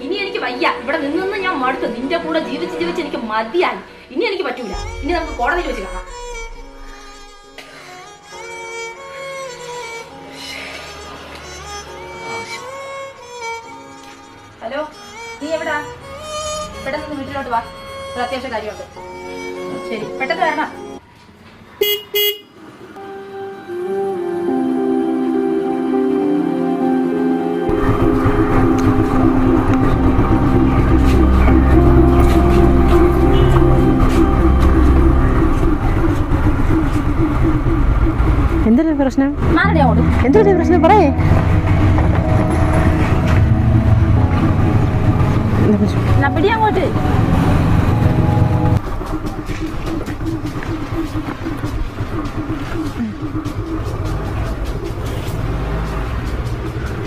ഇനി എനിക്ക് വയ്യ, ഇവിടെ നിന്ന് ഞാൻ മടുത്തു. നിന്റെ കൂടെ ജീവിച്ച് ജീവിച്ച് എനിക്ക് മതിയായി. ഇനി എനിക്ക് പറ്റൂല. ഇനി നമുക്ക് കോടതിയിൽ വെച്ച് കാണാം. ഹലോ, നീ എവിടാ? പെട്ടെന്ന് വീട്ടിലോട്ട് വാ, ഒരു അത്യാവശ്യ കാര്യമുണ്ട്. ശരി, പെട്ടെന്ന് വരണം. എന്തൊരു പ്രശ്നം? മാറണേ, എന്തൊരു പ്രശ്നം പറയേ. പിടി അങ്ങോട്ട്.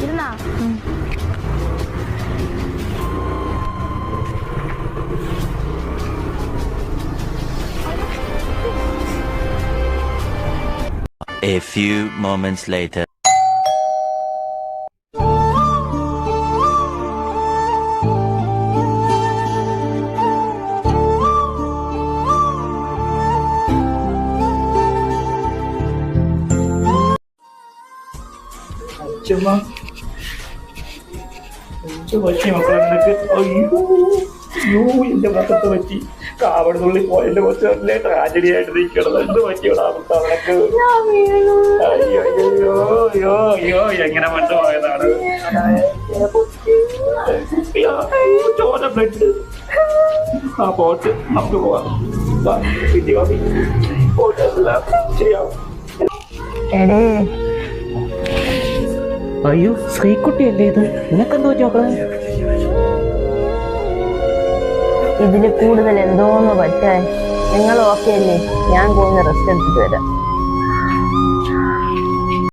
ഇരുന്നാ? A few moments later. പറ്റി മക്കളെ നിനക്ക്? അയ്യോ എന്റെ മുഖത്ത് പറ്റി കാവടുന്നുള്ളി പോയ എന്റെ കൊച്ചല്ലേ ട്രാജഡി ആയിട്ട് നിൽക്കണം. എന്ത് പറ്റിയോടാ നിനക്ക്? അയ്യോ അയ്യോ അയ്യോ അയ്യോ എങ്ങനെ പണ്ട് പോയതാണ്? ചോര ബ്ലഡ്. ആ പോട്ട് നമുക്ക് പോവാം. പോട്ടെല്ലാം ശരിയാവും. അയ്യോ ശ്രീകുട്ടിയല്ലേ ഇത്? നിനക്കെന്തോ ചോക്കളെ? ഇതിൽ കൂടുതൽ എന്തോന്ന് പറ്റാൻ. നിങ്ങൾ ഓക്കെ അല്ലേ? ഞാൻ പോകുന്ന റെസ്റ്റ് എടുത്തിട്ട് വരാം.